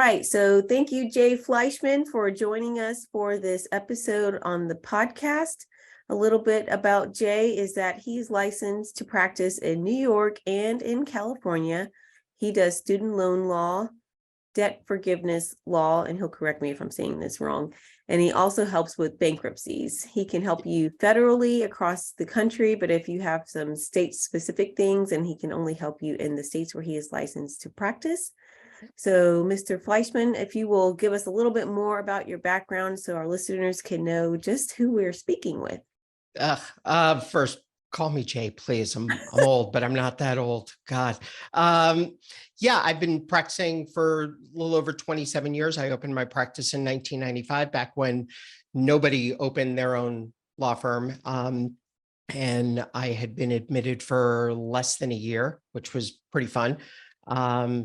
right. So thank you, Jay Fleischman, for joining us for this episode on the podcast. A little bit about Jay is that he's licensed to practice in New York and in California. He does student loan law, debt forgiveness law, and he'll correct me if I'm saying this wrong. And he also helps with bankruptcies. He can help you federally across the country, but if you have some state-specific things, and he can only help you in the states where he is licensed to practice. So, Mr. Fleischman, if you will give us a little bit more about your background so our listeners can know just who we're speaking with. First, call me Jay, please. I'm old, but I'm not that old. God. Yeah, I've been practicing for a little over 27 years. I opened my practice in 1995, back when nobody opened their own law firm. And I had been admitted for less than a year, which was pretty fun.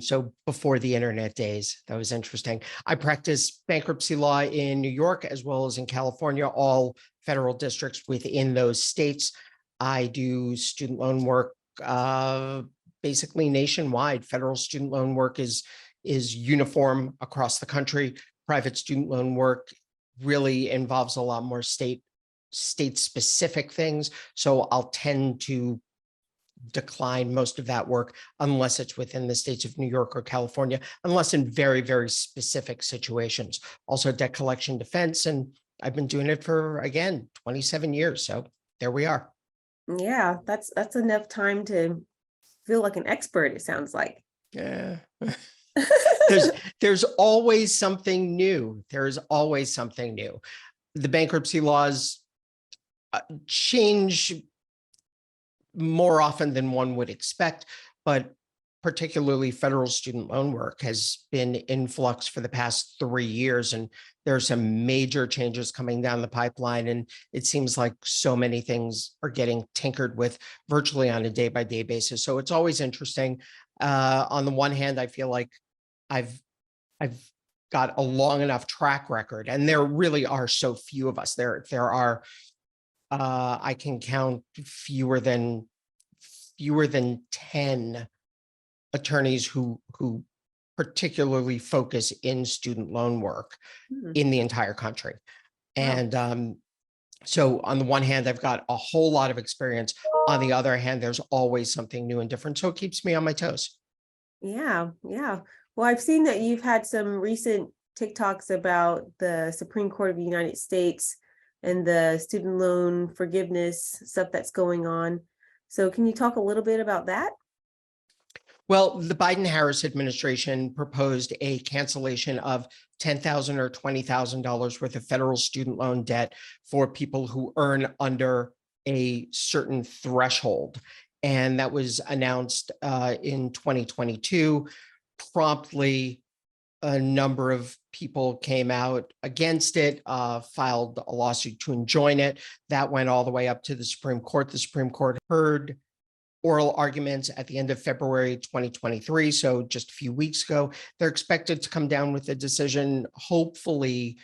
So before the internet days, that was interesting. I practice bankruptcy law in New York as well as in California, all federal districts within those states. I do student loan work basically nationwide. Federal student loan work is uniform across the country. Private student loan work really involves a lot more state specific things. So I'll tend to decline most of that work unless it's within the states of New York or California, unless in very, very specific situations. Also debt collection defense, and I've been doing it for, again, 27 years. So there we are. Yeah, that's enough time to feel like an expert, it sounds like. Yeah. There's always something new. There's always something new. The bankruptcy laws change more often than one would expect, but particularly federal student loan work has been in flux for the past 3 years, and there are some major changes coming down the pipeline, and it seems like so many things are getting tinkered with virtually on a day-by-day basis. So it's always interesting. On the one hand, I feel like I've got a long enough track record, and there really are so few of us. There are I can count fewer than 10 attorneys who particularly focus in student loan work in the entire country. And so on the one hand, I've got a whole lot of experience. On the other hand, there's always something new and different. So it keeps me on my toes. Yeah. Well, I've seen that you've had some recent TikToks about the Supreme Court of the United States and the student loan forgiveness stuff that's going on. So can you talk a little bit about that? Well, the Biden-Harris administration proposed a cancellation of $10,000 or $20,000 worth of federal student loan debt for people who earn under a certain threshold. And that was announced in 2022. Promptly, a number of people came out against it, filed a lawsuit to enjoin it. That went all the way up to the Supreme Court. The Supreme Court heard oral arguments at the end of February 2023, so just a few weeks ago. They're expected to come down with a decision, hopefully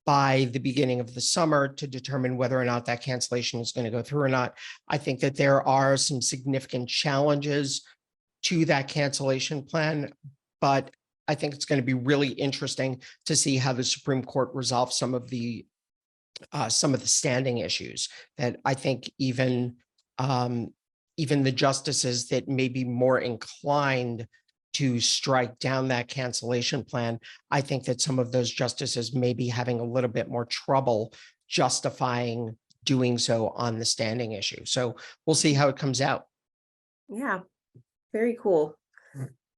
by the beginning of the summer, to determine whether or not that cancellation is going to go through or not. I think that there are some significant challenges to that cancellation plan, but I think it's going to be really interesting to see how the Supreme Court resolves some of the standing issues that I think even the justices that may be more inclined to strike down that cancellation plan, I think that some of those justices may be having a little bit more trouble justifying doing so on the standing issue. So we'll see how it comes out. Yeah, very cool.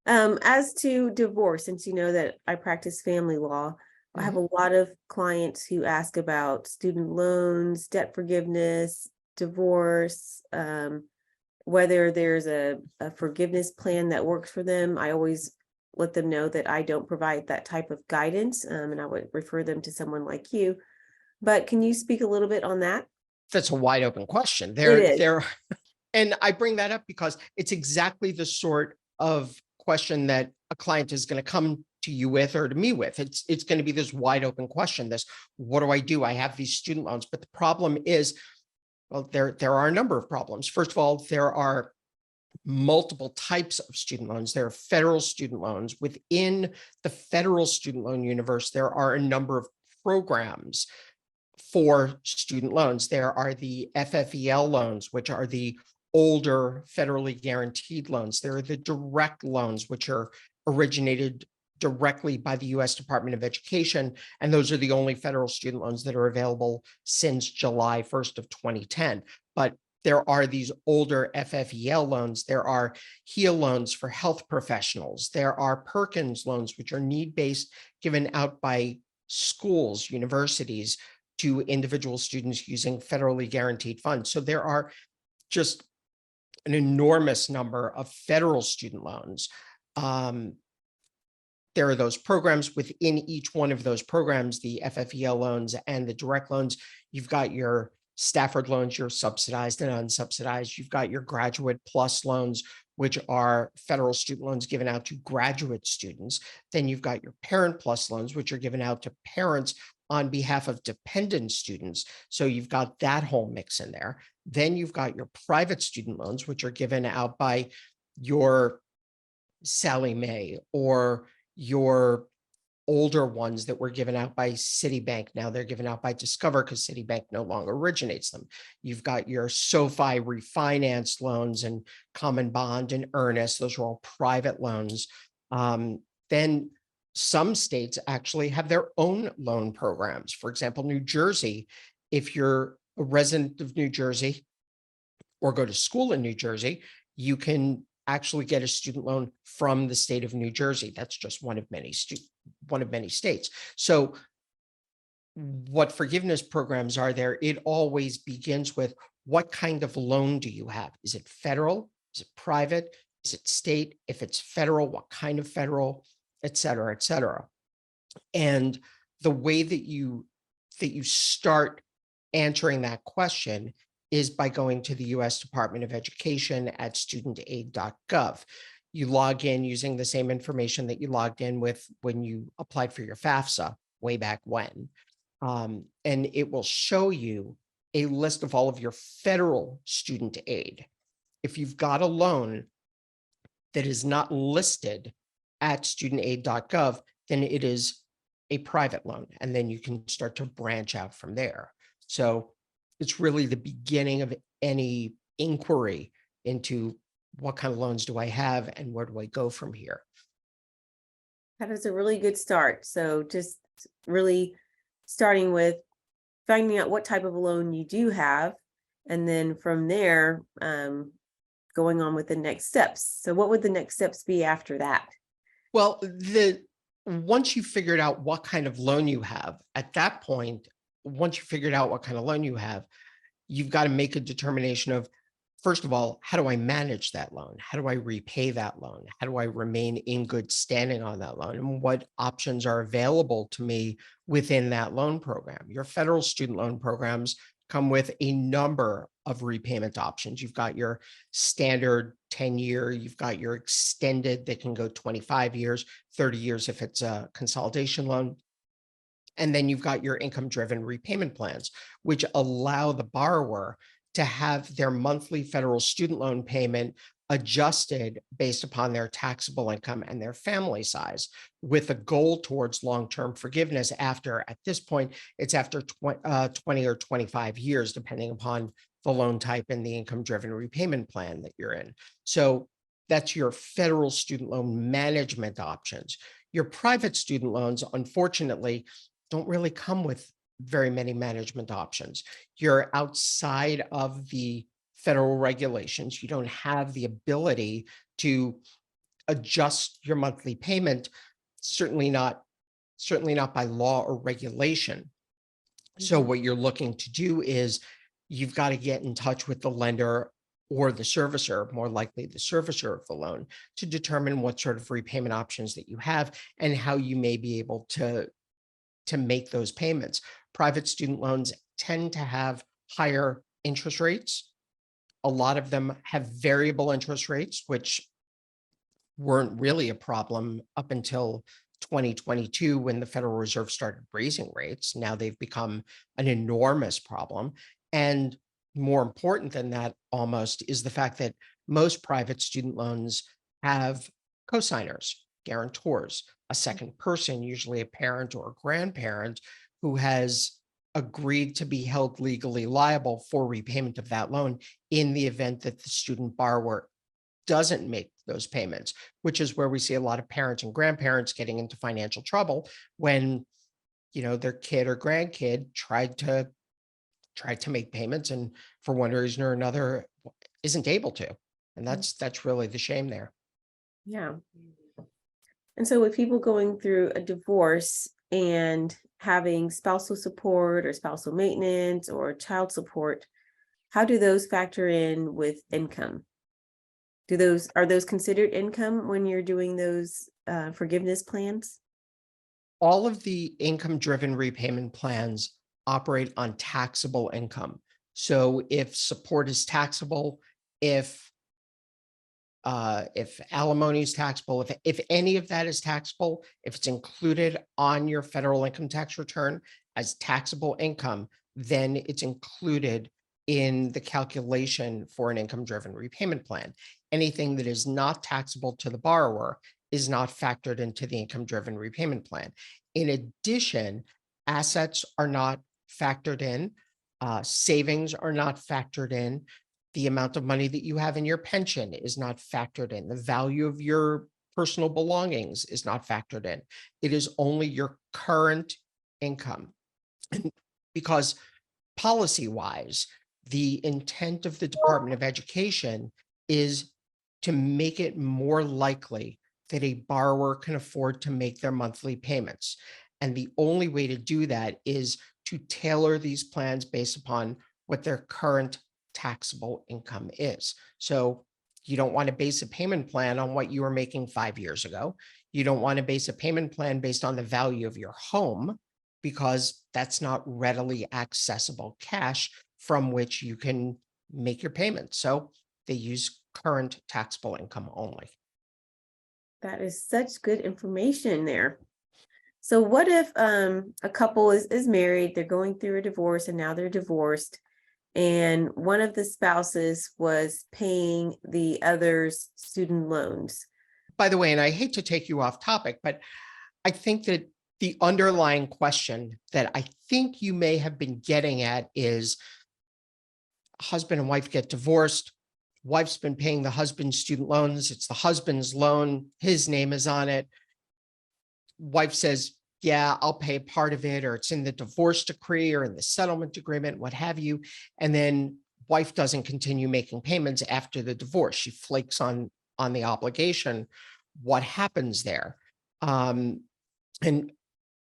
As to divorce, since you know that I practice family law, I have a lot of clients who ask about student loans, debt forgiveness, divorce, whether there's a forgiveness plan that works for them. I always let them know that I don't provide that type of guidance, and I would refer them to someone like you. But can you speak a little bit on that? That's a wide open question. And I bring that up because it's exactly the sort of question that a client is going to come to you with or to me with. It's going to be this wide open question, this, what do I do? I have these student loans, but the problem is, well, there are a number of problems. First of all, there are multiple types of student loans. There are federal student loans. Within the federal student loan universe, there are a number of programs for student loans. There are the FFEL loans, which are the older federally guaranteed loans. There are the direct loans, which are originated directly by the U.S. Department of Education, and those are the only federal student loans that are available since July 1st of 2010. But there are these older FFEL loans. There are HEAL loans for health professionals. There are Perkins loans, which are need-based, given out by schools, universities, to individual students using federally guaranteed funds. So there are just an enormous number of federal student loans. There are those programs. Within each one of those programs, the FFEL loans and the direct loans, you've got your Stafford loans, your subsidized and unsubsidized. You've got your Graduate Plus loans, which are federal student loans given out to graduate students. Then you've got your Parent Plus loans, which are given out to parents on behalf of dependent students. So you've got that whole mix in there. Then you've got your private student loans, which are given out by your Sallie Mae or your older ones that were given out by Citibank. Now they're given out by Discover because Citibank no longer originates them. You've got your SoFi refinance loans and Common Bond and Earnest. Those are all private loans. Then some states actually have their own loan programs. For example, New Jersey, if you're a resident of New Jersey or go to school in New Jersey, you can actually get a student loan from the state of New Jersey. That's just one of many states. So what forgiveness programs are there? It always begins with, what kind of loan do you have? Is it federal? Is it private? Is it state? If it's federal, what kind of federal, et cetera, et cetera. And the way that you start answering that question is by going to the U.S. Department of Education at studentaid.gov. You log in using the same information that you logged in with when you applied for your FAFSA way back when. And it will show you a list of all of your federal student aid. If you've got a loan that is not listed at studentaid.gov, then it is a private loan, and then you can start to branch out from there. So it's really the beginning of any inquiry into what kind of loans do I have and where do I go from here? That is a really good start. So just really starting with finding out what type of loan you do have, and then from there, going on with the next steps. So what would the next steps be after that? Well, once you figured out what kind of loan you have, at that point, once you figured out what kind of loan you have, you've got to make a determination of, first of all, how do I manage that loan? How do I repay that loan? How do I remain in good standing on that loan? And what options are available to me within that loan program? Your federal student loan programs come with a number of repayment options. You've got your standard 10-year, you've got your extended that can go 25 years, 30 years if it's a consolidation loan. And then you've got your income-driven repayment plans, which allow the borrower to have their monthly federal student loan payment adjusted based upon their taxable income and their family size, with a goal towards long-term forgiveness after, at this point, it's after 20 or 25 years, depending upon the loan type and the income-driven repayment plan that you're in. So that's your federal student loan management options. Your private student loans, unfortunately, don't really come with very many management options. You're outside of the federal regulations. You don't have the ability to adjust your monthly payment, certainly not by law or regulation. So what you're looking to do is you've got to get in touch with the lender or the servicer, more likely the servicer of the loan, to determine what sort of repayment options that you have and how you may be able to make those payments. Private student loans tend to have higher interest rates. A lot of them have variable interest rates, which weren't really a problem up until 2022 when the Federal Reserve started raising rates. Now they've become an enormous problem. And more important than that almost is the fact that most private student loans have cosigners, guarantors, a second person, usually a parent or a grandparent, who has agreed to be held legally liable for repayment of that loan in the event that the student borrower doesn't make those payments, which is where we see a lot of parents and grandparents getting into financial trouble when, their kid or grandkid tried to make payments and for one reason or another isn't able to. And that's really the shame there. Yeah. And so with people going through a divorce and having spousal support or spousal maintenance or child support, how do those factor in with income? Are those considered income when you're doing those forgiveness plans? All of the income-driven repayment plans operate on taxable income. So if support is taxable, if alimony is taxable, if any of that is taxable, if it's included on your federal income tax return as taxable income, then it's included in the calculation for an income-driven repayment plan. Anything that is not taxable to the borrower is not factored into the income-driven repayment plan. In addition, assets are not factored in, savings are not factored in, the amount of money that you have in your pension is not factored in, the value of your personal belongings is not factored in. It is only your current income. And because policy-wise, the intent of the Department of Education is to make it more likely that a borrower can afford to make their monthly payments. And the only way to do that is to tailor these plans based upon what their current taxable income is. So you don't want to base a payment plan on what you were making 5 years ago. You don't want to base a payment plan based on the value of your home, because that's not readily accessible cash from which you can make your payments. So they use current taxable income only. That is such good information there. So what if a couple is married, they're going through a divorce and now they're divorced, and one of the spouses was paying the other's student loans? By the way, and I hate to take you off topic, but I think that the underlying question that I think you may have been getting at is husband and wife get divorced. Wife's been paying the husband's student loans. It's the husband's loan. His name is on it. Wife says, yeah, I'll pay part of it, or it's in the divorce decree or in the settlement agreement, what have you. And then wife doesn't continue making payments after the divorce. She flakes on the obligation. What happens there? And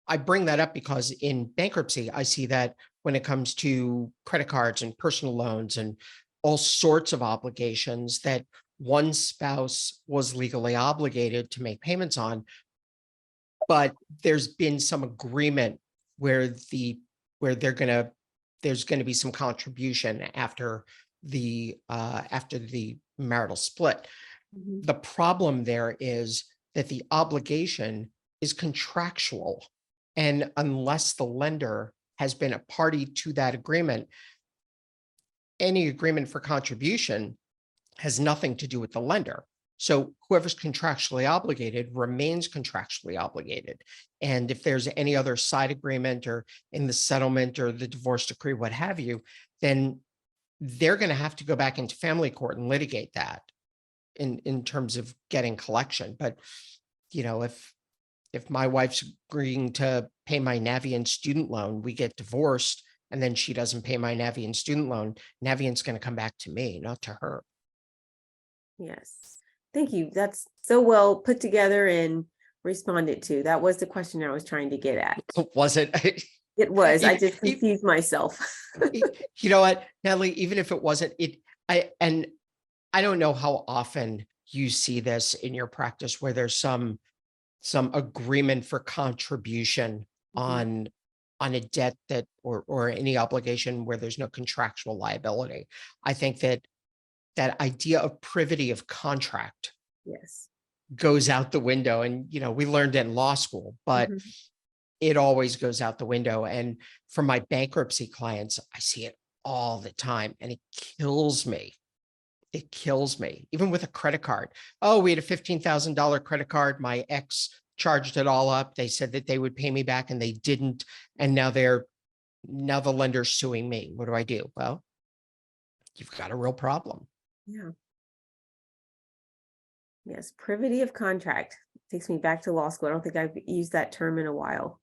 I bring that up because in bankruptcy, I see that when it comes to credit cards and personal loans and all sorts of obligations that one spouse was legally obligated to make payments on, but there's been some agreement where there's going to be some contribution after the marital split. Mhm. The problem there is that the obligation is contractual. And unless the lender has been a party to that agreement, any agreement for contribution has nothing to do with the lender. So whoever's contractually obligated remains contractually obligated. And if there's any other side agreement or in the settlement or the divorce decree, what have you, then they're going to have to go back into family court and litigate that in terms of getting collection. But, if my wife's agreeing to pay my Navient student loan, we get divorced, and then she doesn't pay my Navient student loan, Navient's going to come back to me, not to her. Yes. Thank you. That's so well put together and responded to. That was the question I was trying to get at. Was it? It was. I Even- just confused myself. You know what, Natalie, even if it wasn't, I don't know how often you see this in your practice where there's some agreement for contribution Mhm. on a debt that or any obligation where there's no contractual liability. I think that idea of privity of contract Yes. goes out the window. And, we learned it in law school, but Mhm. it always goes out the window. And for my bankruptcy clients, I see it all the time, and it kills me it kills me. Even with a credit card. Oh, we had a $15,000 credit card. My ex charged it all up. They said that they would pay me back and they didn't. And now the lender's suing me. What do I do? Well, you've got a real problem. Yeah. Yes, privity of contract takes me back to law school. I don't think I've used that term in a while.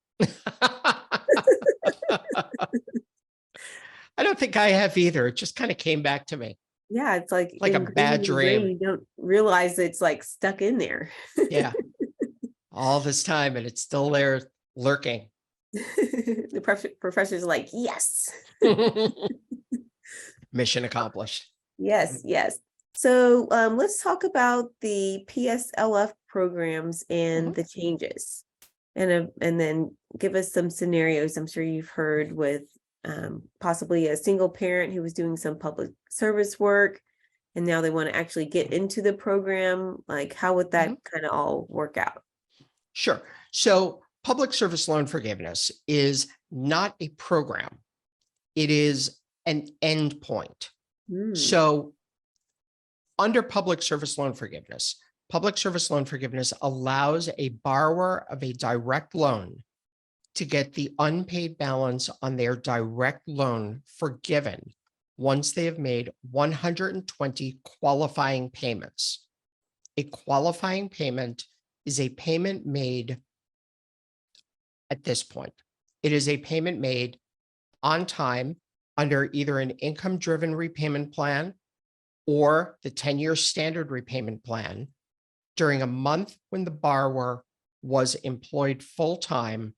I don't think I have either. It just kind of came back to me. Yeah, it's like Like a ingrained bad in your brain. dream. You don't realize it's like stuck in there. Yeah. All this time and it's still there lurking. The professor's like, yes. Mission accomplished. Yes, yes. So let's talk about the PSLF programs and the changes, and then give us some scenarios. I'm sure you've heard with possibly a single parent who was doing some public service work, and now they want to actually get into the program. Like, how would that kind of all work out? Sure. So public service loan forgiveness is not a program. It is an endpoint. So under public service loan forgiveness allows a borrower of a direct loan to get the unpaid balance on their direct loan forgiven once they have made 120 qualifying payments. A qualifying payment is a payment made at this point. It is a payment made on time under either an income-driven repayment plan or the 10-year standard repayment plan during a month when the borrower was employed full-time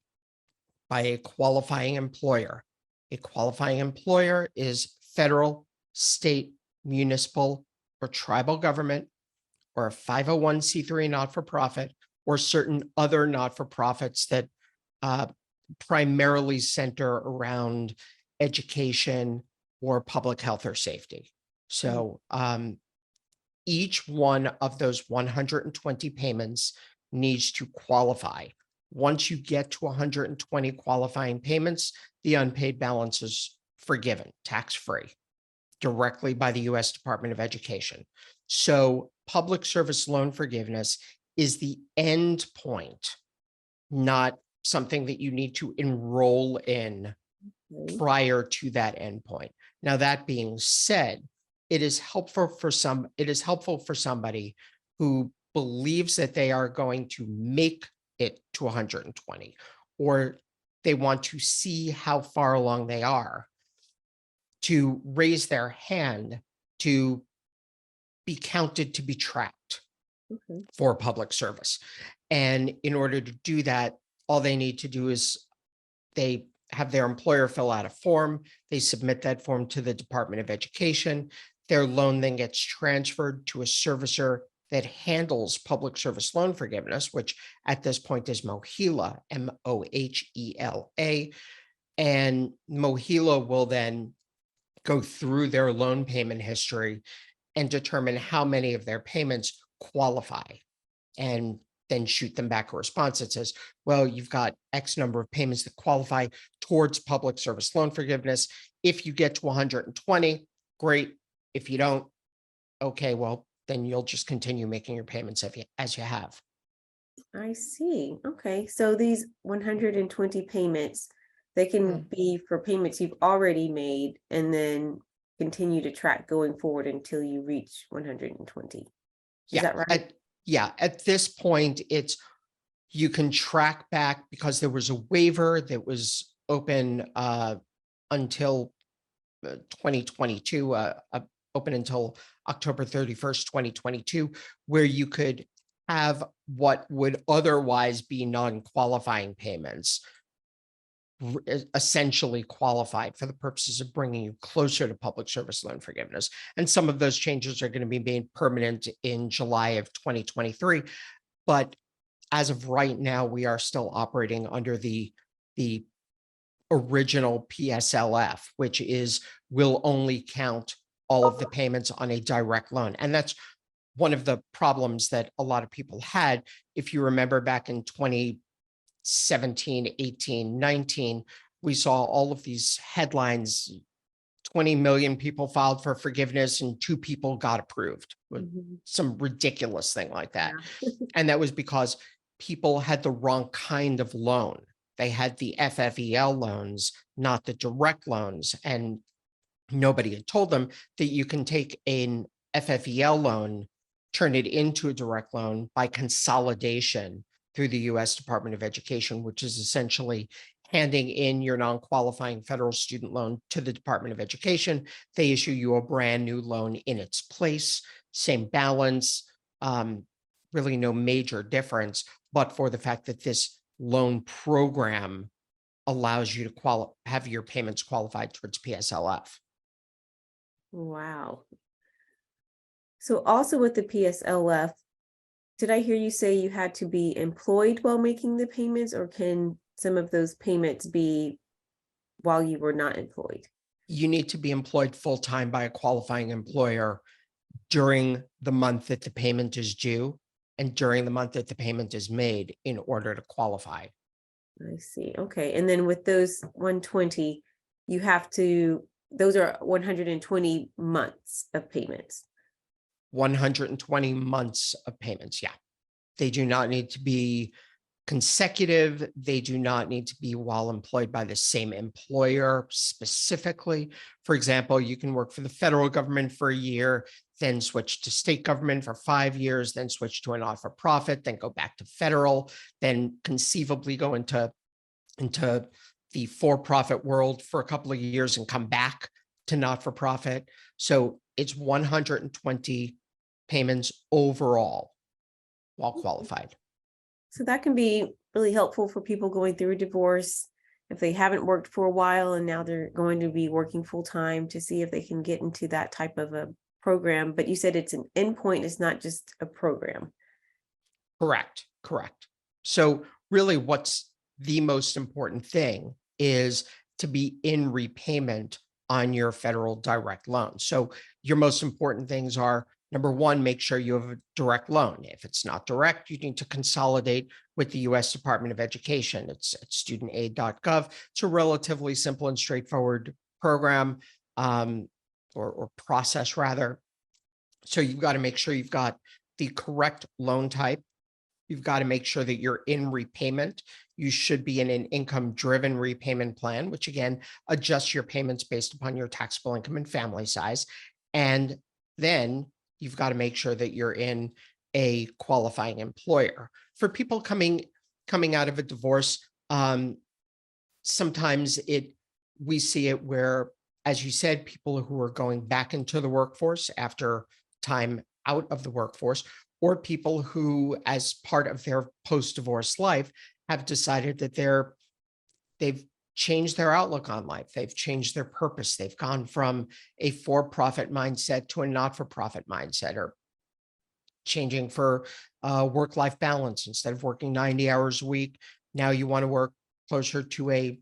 by a qualifying employer. A qualifying employer is federal, state, municipal, or tribal government, or a 501c3 not-for-profit, or certain other not-for-profits that primarily center around education or public health or safety. So each one of those 120 payments needs to qualify. Once you get to 120 qualifying payments, the unpaid balance is forgiven, tax-free, directly by the U.S. Department of Education. So public service loan forgiveness is the end point, not something that you need to enroll in prior to that endpoint. Now, that being said, it is helpful for somebody who believes that they are going to make it to 120, or they want to see how far along they are, to raise their hand to be counted, to be tracked for public service. And in order to do that, all they need to do is they have their employer fill out a form. They submit that form to the Department of Education. Their loan then gets transferred to a servicer that handles public service loan forgiveness, which at this point is MOHELA, M-O-H-E-L-A. And MOHELA will then go through their loan payment history and determine how many of their payments qualify, and then shoot them back a response that says, well, you've got X number of payments that qualify towards public service loan forgiveness. If you get to 120, great. If you don't, okay, well, then you'll just continue making your payments as you have. I see. Okay. So these 120 payments, they can be for payments you've already made and then continue to track going forward until you reach 120. Is that right? At this point, you can track back because there was a waiver that was open until 2022, open until October 31st, 2022, where you could have what would otherwise be non-qualifying payments essentially qualified for the purposes of bringing you closer to public service loan forgiveness. And some of those changes are going to be made permanent in July of 2023. But as of right now, we are still operating under the original PSLF, which will only count all of the payments on a direct loan. And that's one of the problems that a lot of people had. If you remember back in 2017, 18, 19, we saw all of these headlines 20 million people filed for forgiveness and 2 people got approved. Mhm. Some ridiculous thing like that. Yeah. And that was because people had the wrong kind of loan. They had the FFEL loans, not the direct loans. And nobody had told them that you can take an FFEL loan, turn it into a direct loan by consolidation through the US Department of Education, which is essentially handing in your non-qualifying federal student loan to the Department of Education. They issue you a brand new loan in its place, same balance, really no major difference, but for the fact that this loan program allows you to have your payments qualified towards PSLF. Wow. So also with the PSLF, did I hear you say you had to be employed while making the payments, or can some of those payments be while you were not employed? You need to be employed full-time by a qualifying employer during the month that the payment is due and during the month that the payment is made in order to qualify. I see. Okay. And then with those 120, you have to, those are 120 months of payments. 120 months of payments, yeah. They do not need to be consecutive. They do not need to be while employed by the same employer specifically. For example, you can work for the federal government for a year, then switch to state government for 5 years, then switch to a not-for-profit, then go back to federal, then conceivably go into the for-profit world for a couple of years and come back to not-for-profit. So it's 120 payments overall while qualified. So that can be really helpful for people going through a divorce if they haven't worked for a while and now they're going to be working full time, to see if they can get into that type of a program. But you said it's an endpoint, it's not just a program. Correct, correct. So really what's the most important thing is to be in repayment on your federal direct loan. So your most important things are, number one, make sure you have a direct loan. If it's not direct, you need to consolidate with the US Department of Education. It's at studentaid.gov. It's a relatively simple and straightforward program, or process rather. So you've got to make sure you've got the correct loan type. You've got to make sure that you're in repayment. You should be in an income-driven repayment plan, which again, adjusts your payments based upon your taxable income and family size. And then you've got to make sure that you're in a qualifying employer. For people coming out of a divorce, sometimes we see it where, as you said, people who are going back into the workforce after time out of the workforce, or people who, as part of their post-divorce life, have decided that they've changed their outlook on life. They've changed their purpose. They've gone from a for-profit mindset to a not-for-profit mindset, or changing for work-life balance. Instead of working 90 hours a week, now you want to work closer to a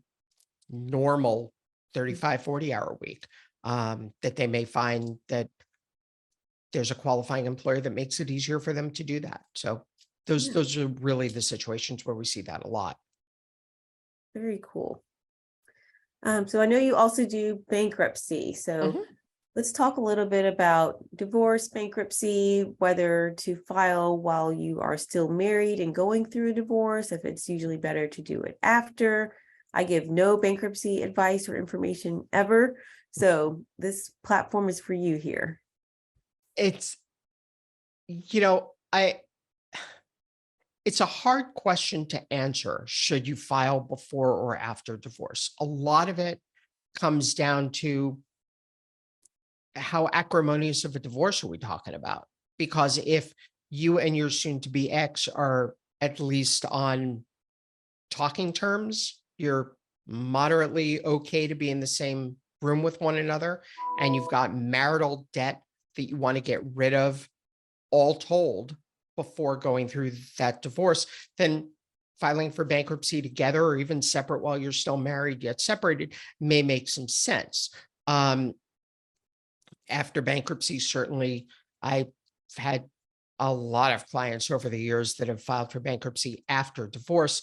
normal 35, 40-hour week, that they may find that there's a qualifying employer that makes it easier for them to do that. So Yeah. those are really the situations where we see that a lot. Very cool. So I know you also do bankruptcy. So Mhm. let's talk a little bit about divorce, bankruptcy, whether to file while you are still married and going through a divorce, if it's usually better to do it after. I give no bankruptcy advice or information ever. So this platform is for you here. It's, it's a hard question to answer. Should you file before or after divorce? A lot of it comes down to how acrimonious of a divorce are we talking about? Because if you and your soon-to-be ex are at least on talking terms, you're moderately okay to be in the same room with one another, and you've got marital debt that you want to get rid of, all told, before going through that divorce, then filing for bankruptcy together or even separate while you're still married yet separated may make some sense. After bankruptcy, certainly, I've had a lot of clients over the years that have filed for bankruptcy after divorce,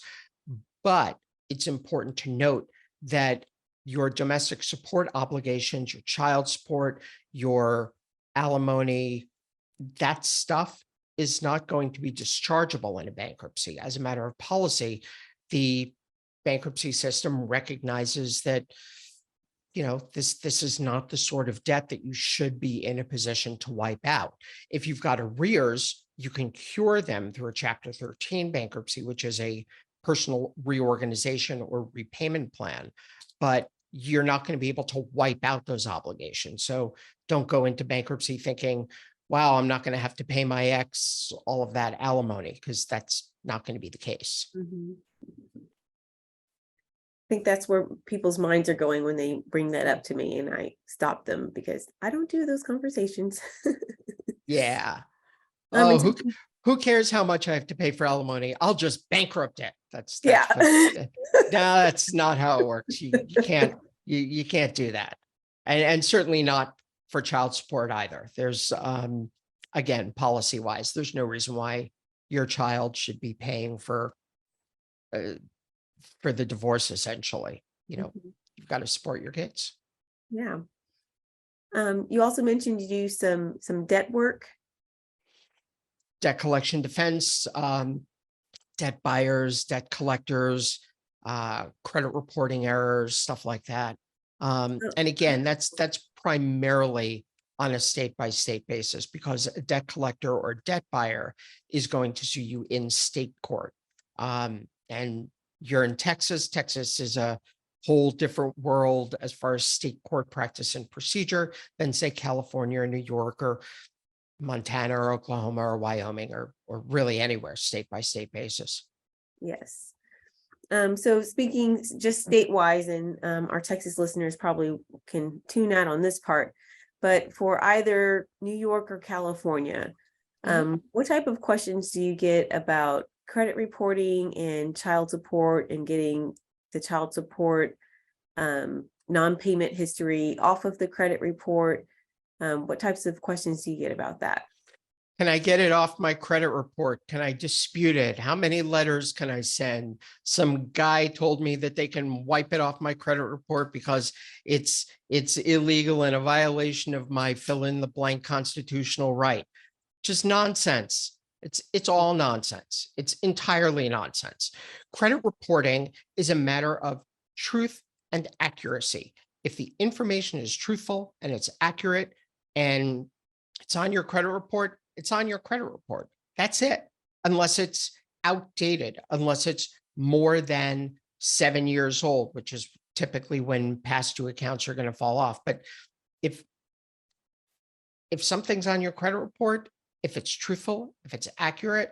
but it's important to note that your domestic support obligations, your child support, your alimony, that stuff is not going to be dischargeable in a bankruptcy. As a matter of policy, the bankruptcy system recognizes that, this is not the sort of debt that you should be in a position to wipe out. If you've got arrears, you can cure them through a Chapter 13 bankruptcy, which is a personal reorganization or repayment plan, but you're not going to be able to wipe out those obligations. So don't go into bankruptcy thinking, wow, I'm not going to have to pay my ex all of that alimony, because that's not going to be the case. Mhm. I think that's where people's minds are going when they bring that up to me, and I stop them because I don't do those conversations. Yeah. Um, Oh, and who cares how much I have to pay for alimony? I'll just bankrupt it. yeah. No, that's not how it works. You can't do that. And certainly not for child support either. There's, again, policy wise, there's no reason why your child should be paying for the divorce, essentially. Mhm. You've got to support your kids. Yeah. You also mentioned you do some debt work. Debt collection defense, debt buyers, debt collectors, credit reporting errors, stuff like that. Oh, And again, that's primarily on a state-by-state basis, because a debt collector or debt buyer is going to sue you in state court. And you're in Texas. Texas is a whole different world as far as state court practice and procedure than, say, California or New York or Montana or Oklahoma or Wyoming or really anywhere, state by state basis. yes. So speaking just state-wise, and our Texas listeners probably can tune out on this part, but for either New York or California, what type of questions do you get about credit reporting and child support, and getting the child support non-payment history off of the credit report? What types of questions do you get about that? Can I get it off my credit report? Can I dispute it? How many letters can I send? Some guy told me that they can wipe it off my credit report because it's illegal and a violation of my fill in the blank constitutional right. Just nonsense. It's all nonsense. It's entirely nonsense. Credit reporting is a matter of truth and accuracy. If the information is truthful and it's accurate and it's on your credit report, it's on your credit report. That's it. Unless it's outdated, unless it's more than 7 years old, which is typically when past due accounts are going to fall off. But if something's on your credit report, if it's truthful, if it's accurate,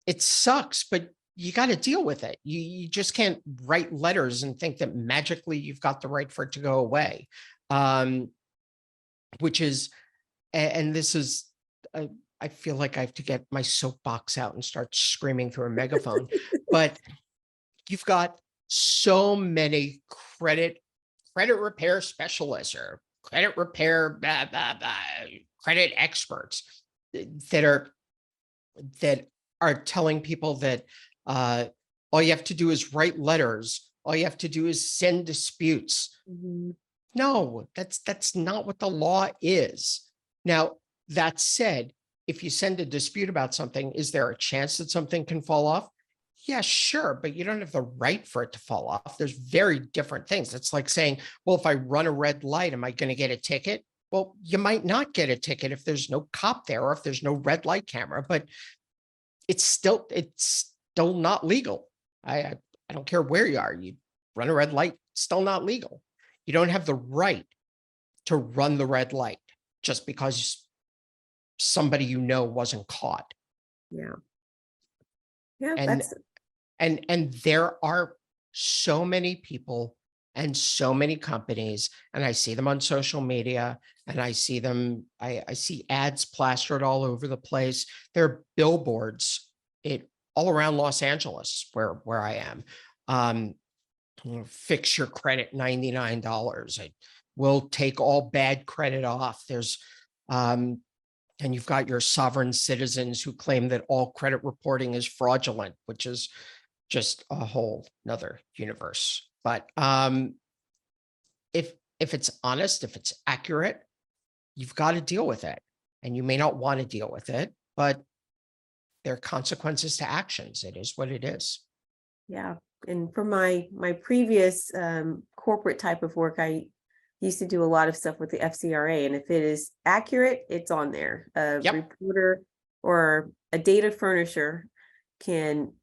it sucks, but you got to deal with it. You just can't write letters and think that magically you've got the right for it to go away. Which is, and this is, I feel like I have to get my soapbox out and start screaming through a megaphone, but you've got so many credit repair specialists or credit repair credit experts that are telling people that all you have to do is write letters. All you have to do is send disputes. Mhm. No, that's not what the law is. Now, that said, if you send a dispute about something, is there a chance that something can fall off? Yeah, sure, but you don't have the right for it to fall off. There's very different things. It's like saying, well, if I run a red light, am I going to get a ticket? Well, you might not get a ticket if there's no cop there or if there's no red light camera, but it's still not legal. I don't care where you are. You run a red light, still not legal. You don't have the right to run the red light just because somebody wasn't caught. Yeah. Yeah, And there are so many people and so many companies, and I see them on social media, and I see them, I see ads plastered all over the place. There are billboards all around Los Angeles where I am. Fix your credit, $99. We'll take all bad credit off. There's and you've got your sovereign citizens who claim that all credit reporting is fraudulent, which is just a whole nother universe. But if it's honest, if it's accurate, you've got to deal with it. And you may not want to deal with it, but there are consequences to actions. It is what it is. Yeah. And for my previous corporate type of work, I used to do a lot of stuff with the FCRA. And if it is accurate, it's on there. A Yep. reporter or a data furnisher can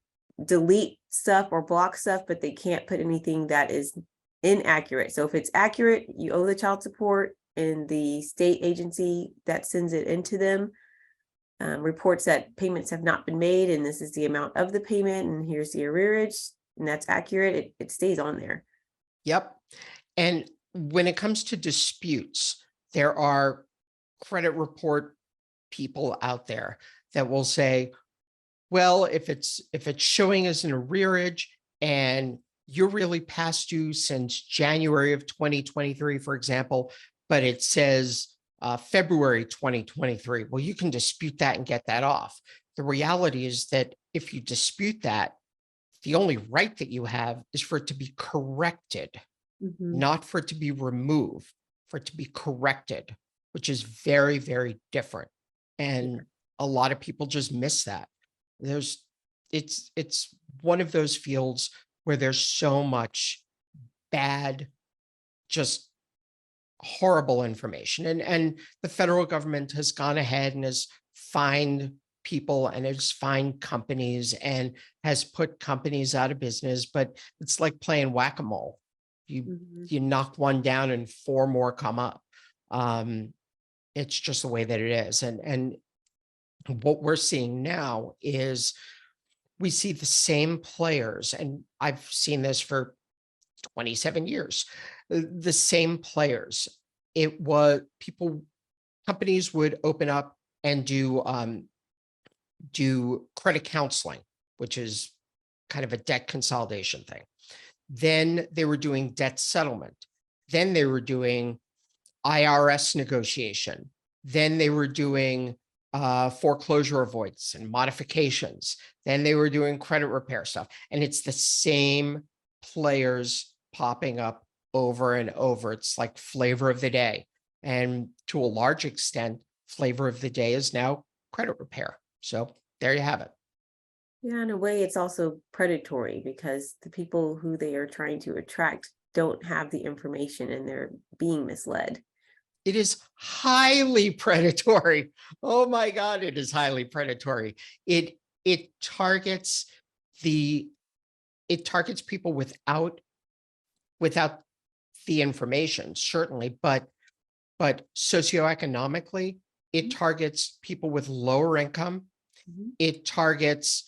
delete stuff or block stuff, but they can't put anything that is inaccurate. So if it's accurate, you owe the child support, and the state agency that sends it into them reports that payments have not been made, and this is the amount of the payment, and here's the arrearage, and that's accurate, it stays on there. Yep. And when it comes to disputes, there are credit report people out there that will say, well, if it's showing as an arrearage and you're really past due since January of 2023, for example, but it says February 2023, well, you can dispute that and get that off. The reality is that if you dispute that, the only right that you have is for it to be corrected, not for it to be removed, for it to be corrected, which is very, very different. And a lot of people just miss that. It's one of those fields where there's so much bad, just horrible information. And the federal government has gone ahead and has fined people and has fined companies and has put companies out of business, but it's like playing whack-a-mole. You knock one down and four more come up. It's just the way that it is. And what we're seeing now is we see the same players, and I've seen this for 27 years, the same players. It was companies would open up and do credit counseling, which is kind of a debt consolidation thing. Then they were doing debt settlement. Then they were doing IRS negotiation. Then they were doing foreclosure avoidance and modifications. Then they were doing credit repair stuff. And it's the same players popping up over and over. It's like flavor of the day. And to a large extent, flavor of the day is now credit repair. So there you have it. Yeah, in a way, it's also predatory because the people who they are trying to attract don't have the information and they're being misled. It is highly predatory. Oh my God, it is highly predatory. It targets people without the information, certainly, but socioeconomically, it targets people with lower income. It's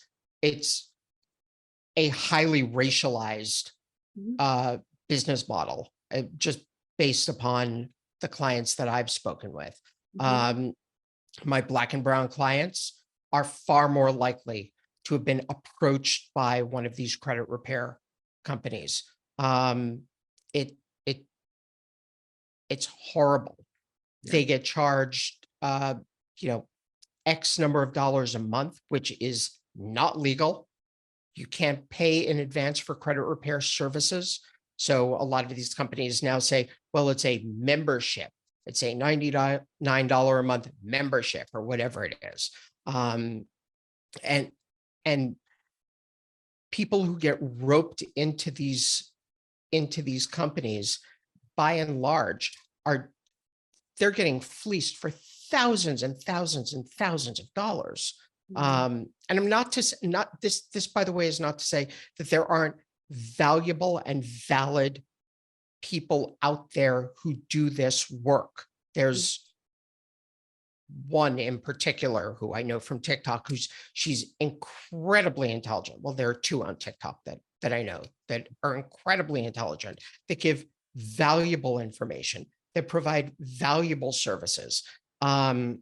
a highly racialized business model, just based upon the clients that I've spoken with. My Black and brown clients are far more likely to have been approached by one of these credit repair companies. It's horrible. Yeah. They get charged, X number of dollars a month, which is not legal. You can't pay in advance for credit repair services. So a lot of these companies now say, well, it's a membership. It's a $99 a month membership or whatever it is. And people who get roped into these companies, by and large, they're getting fleeced for thousands and thousands and thousands of dollars. And I'm this, by the way, is not to say that there aren't valuable and valid people out there who do this work. There's one in particular who I know from TikTok, she's incredibly intelligent. Well, there are two on TikTok that I know that are incredibly intelligent, that give valuable information, that provide valuable services. And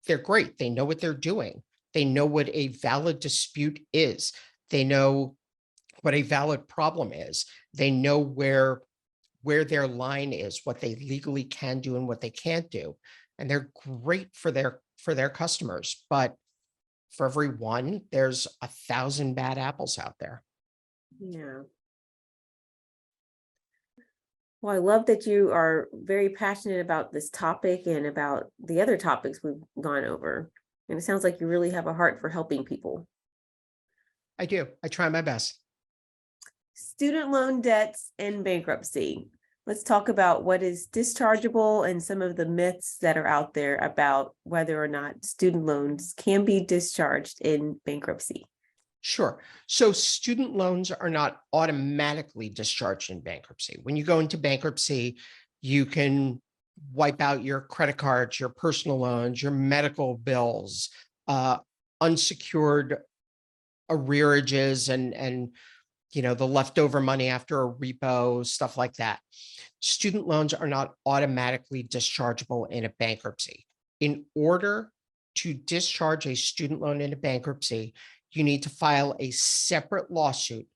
they're great. They know what they're doing. They know what a valid dispute is. They know what a valid problem is. They know where their line is, what they legally can do and what they can't do. And they're great for their customers. But for every one, there's 1,000 bad apples out there. Yeah. Well, I love that you are very passionate about this topic and about the other topics we've gone over. And it sounds like you really have a heart for helping people. I do. I try my best. Student loan debts and bankruptcy. Let's talk about what is dischargeable and some of the myths that are out there about whether or not student loans can be discharged in bankruptcy. Sure. So student loans are not automatically discharged in bankruptcy. When you go into bankruptcy, you can wipe out your credit cards, your personal loans, your medical bills, unsecured arrearages, and the leftover money after a repo, stuff like that. Student loans are not automatically dischargeable in a bankruptcy. In order to discharge a student loan in a bankruptcy, you need to file a separate lawsuit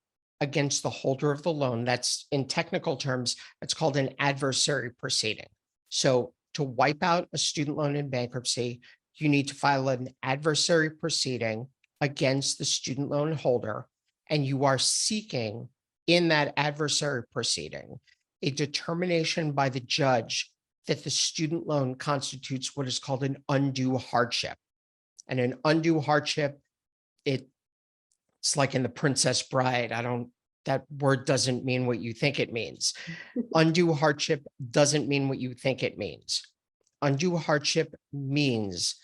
against the holder of the loan. That's, in technical terms, it's called an adversary proceeding. So to wipe out a student loan in bankruptcy, you need to file an adversary proceeding against the student loan holder, and you are seeking in that adversary proceeding a determination by the judge that the student loan constitutes what is called an undue hardship. And an undue hardship, it's like in The Princess Bride. That word doesn't mean what you think it means. Undue hardship doesn't mean what you think it means. Undue hardship means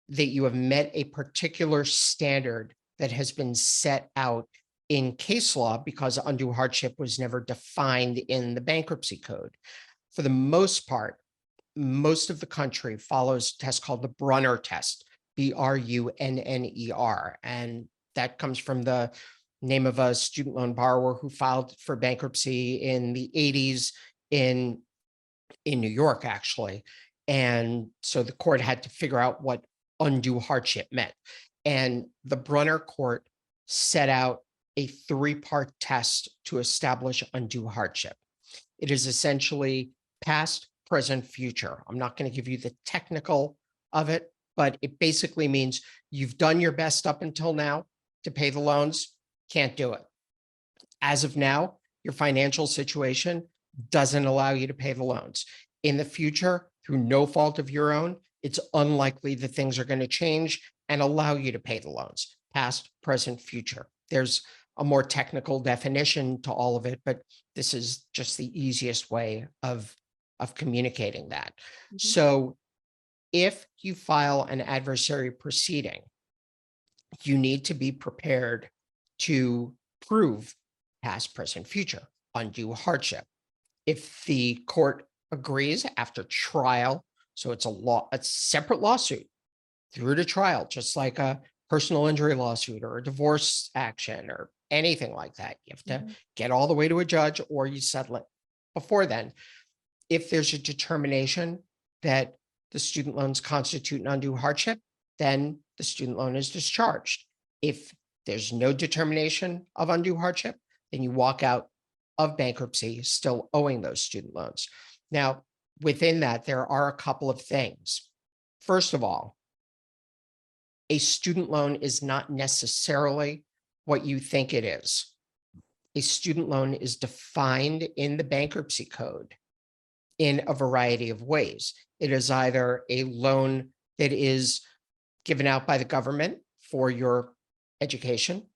that you have met a particular standard that has been set out in case law, because undue hardship was never defined in the bankruptcy code. For the most part, most of the country follows a test called the Brunner test, Brunner, and that comes from the name of a student loan borrower who filed for bankruptcy in the 80s in New York, actually. And so the court had to figure out what undue hardship meant. And the Brunner court set out a three-part test to establish undue hardship. It is essentially past, present, future. I'm not going to give you the technical of it, but it basically means you've done your best up until now to pay the loans, can't do it. As of now, your financial situation doesn't allow you to pay the loans. In the future, through no fault of your own, it's unlikely that things are going to change and allow you to pay the loans. Past, present, future. There's a more technical definition to all of it, but this is just the easiest way of communicating that. Mhm. So if you file an adversary proceeding, you need to be prepared to prove past, present, future, undue hardship. If the court agrees after trial, so it's a separate lawsuit through to trial, just like a personal injury lawsuit or a divorce action or anything like that. You have to get all the way to a judge, or you settle it before then. If there's a determination that the student loans constitute an undue hardship, then the student loan is discharged. If there's no determination of undue hardship, then you walk out of bankruptcy still owing those student loans. Now, within that, there are a couple of things. First of all, a student loan is not necessarily what you think it is. A student loan is defined in the bankruptcy code in a variety of ways. It is either a loan that is given out by the government for your education,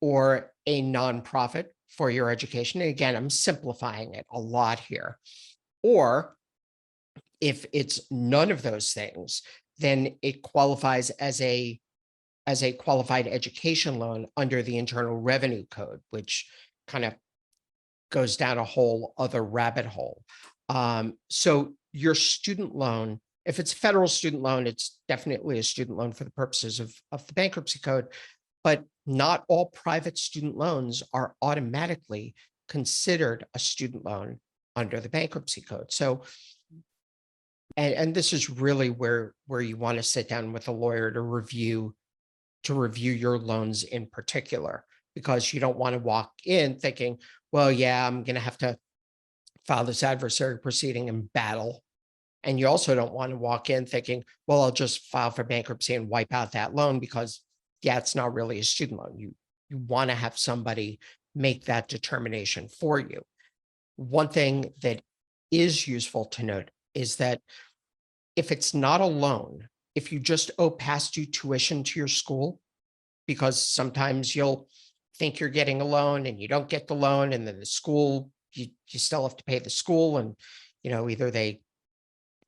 or a nonprofit for your education. And again, I'm simplifying it a lot here. Or if it's none of those things, then it qualifies as a qualified education loan under the Internal Revenue Code, which kind of goes down a whole other rabbit hole. So your student loan, if it's a federal student loan, it's definitely a student loan for the purposes of the bankruptcy code, but not all private student loans are automatically considered a student loan under the bankruptcy code. So, and this is really where you want to sit down with a lawyer to review your loans in particular, because you don't want to walk in thinking, well, yeah, I'm going to have to file this adversary proceeding and battle. And you also don't want to walk in thinking, well, I'll just file for bankruptcy and wipe out that loan because, yeah, it's not really a student loan. You want to have somebody make that determination for you. One thing that is useful to note is that if it's not a loan, if you just owe past due tuition to your school, because sometimes you'll think you're getting a loan and you don't get the loan, and then the school, you still have to pay the school, and either they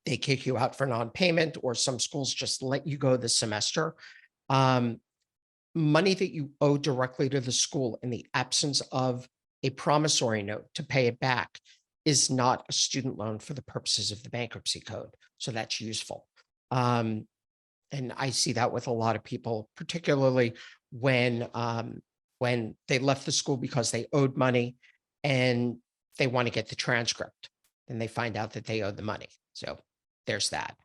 kick you out for non-payment, or some schools just let you go this semester. Money that you owe directly to the school in the absence of a promissory note to pay it back is not a student loan for the purposes of the bankruptcy code. So that's useful. And I see that with a lot of people, particularly when they left the school because they owed money and they want to get the transcript, and they find out that they owe the money. So there's that.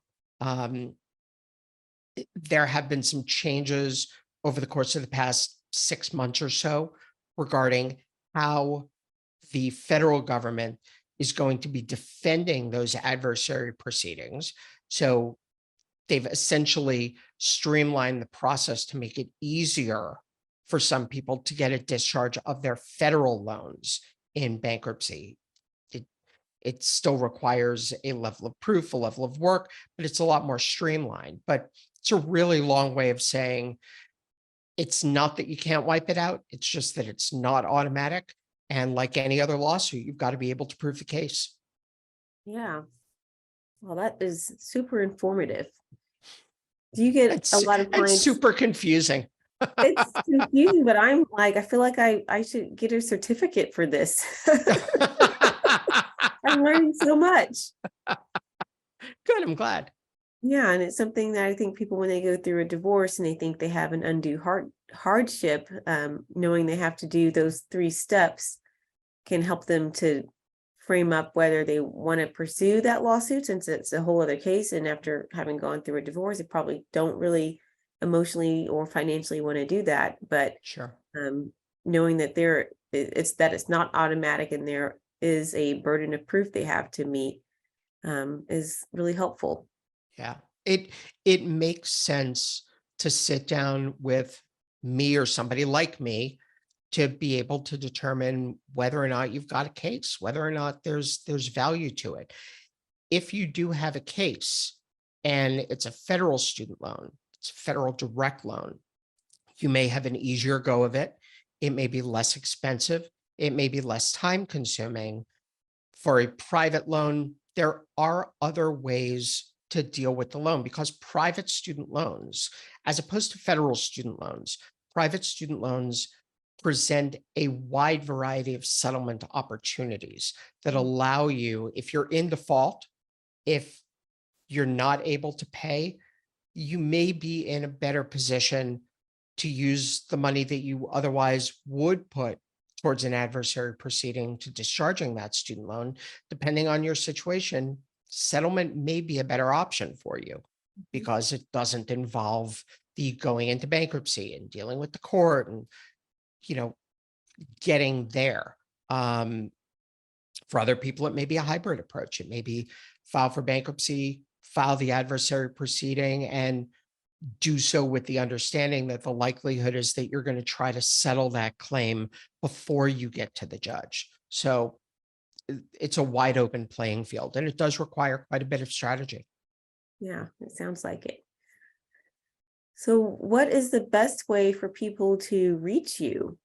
There have been some changes over the course of the past 6 months or so regarding how the federal government is going to be defending those adversary proceedings. So they've essentially streamlined the process to make it easier for some people to get a discharge of their federal loans in bankruptcy. It still requires a level of proof, a level of work, but it's a lot more streamlined. But it's a really long way of saying it's not that you can't wipe it out. It's just that it's not automatic. And like any other lawsuit, you've got to be able to prove the case. Yeah. Well, that is super informative. Do you get a lot of It's clients? super confusing. It's confusing, but I'm like, I feel like I should get a certificate for this. I'm learning so much. Good, I'm glad. Yeah, and it's something that I think people, when they go through a divorce and they think they have an undue hardship, knowing they have to do those 3 steps can help them to frame up whether they want to pursue that lawsuit, since it's a whole other case. And after having gone through a divorce, they probably don't really emotionally or financially want to do that. But Sure. knowing that it's not automatic and there is a burden of proof they have to meet is really helpful. Yeah, it makes sense to sit down with me or somebody like me to be able to determine whether or not you've got a case, whether or not there's value to it. If you do have a case and it's a federal student loan, it's a federal direct loan, you may have an easier go of it. It may be less expensive. It may be less time consuming. For a private loan, there are other ways to deal with the loan, because private student loans, as opposed to federal student loans, private student loans present a wide variety of settlement opportunities that allow you, if you're in default, if you're not able to pay, you may be in a better position to use the money that you otherwise would put towards an adversary proceeding to discharging that student loan. Depending on your situation, settlement may be a better option for you because it doesn't involve the going into bankruptcy and dealing with the court and, getting there. For other people, it may be a hybrid approach. It may be file for bankruptcy, file the adversary proceeding, and do so with the understanding that the likelihood is that you're going to try to settle that claim before you get to the judge. So it's a wide open playing field, and it does require quite a bit of strategy. Yeah, it sounds like it. So what is the best way for people to reach you?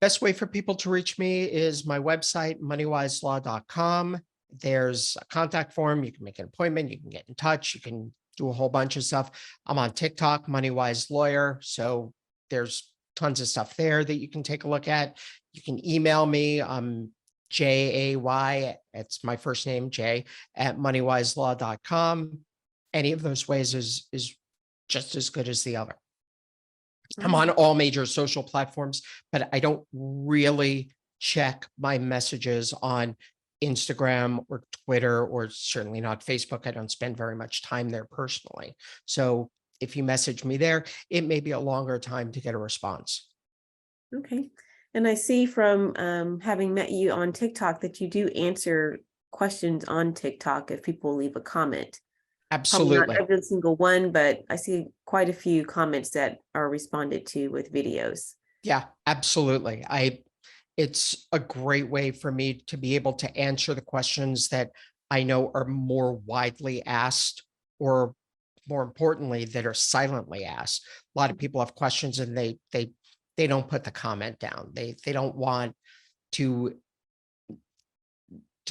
Best way for people to reach me is my website, moneywiselaw.com. There's a contact form. You can make an appointment. You can get in touch. You can do a whole bunch of stuff. I'm on TikTok, Moneywise Lawyer. So there's tons of stuff there that you can take a look at. You can email me. Jay, it's my first name, Jay, at moneywiselaw.com. Any of those ways is just as good as the other. I'm on all major social platforms, but I don't really check my messages on Instagram or Twitter, or certainly not Facebook. I don't spend very much time there personally. So if you message me there, it may be a longer time to get a response. Okay. And I see from having met you on TikTok that you do answer questions on TikTok if people leave a comment. Probably Absolutely. not every single one, but I see quite a few comments that are responded to with videos. Yeah, absolutely. it's a great way for me to be able to answer the questions that I know are more widely asked, or more importantly, that are silently asked. A lot of people have questions and they don't put the comment down. They don't want to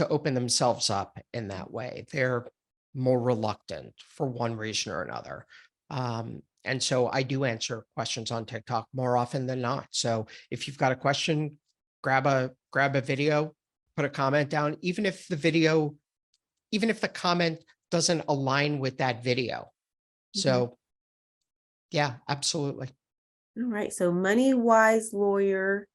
open themselves up in that way. They're more reluctant for one reason or another. And so I do answer questions on TikTok more often than not. So if you've got a question, grab a video, put a comment down, even if the comment doesn't align with that video. So yeah, absolutely. All right. So Money Wise Lawyer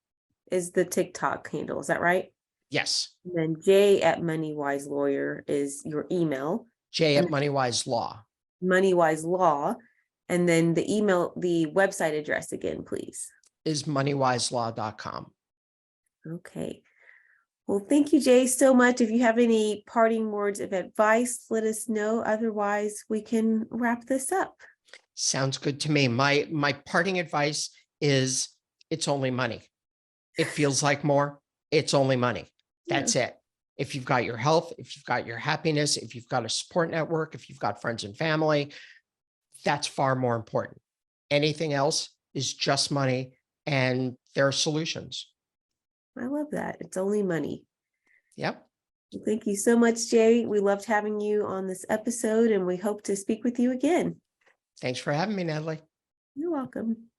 is the TikTok handle. Is that right? Yes. And then J at Money Wise Lawyer is your email. J at And MoneyWise Law. Money Wise Law. And then the email, the website address again, please. Is moneywiselaw.com. Okay. Well, thank you, Jay, so much. If you have any parting words of advice, let us know. Otherwise, we can wrap this up. Sounds good to me. My parting advice is it's only money. It feels like more. It's only money. That's it. If you've got your health, if you've got your happiness, if you've got a support network, if you've got friends and family, that's far more important. Anything else is just money, and there are solutions. I love that. It's only money. Yep. Thank you so much, Jay. We loved having you on this episode, and we hope to speak with you again. Thanks for having me, Natalie. You're welcome.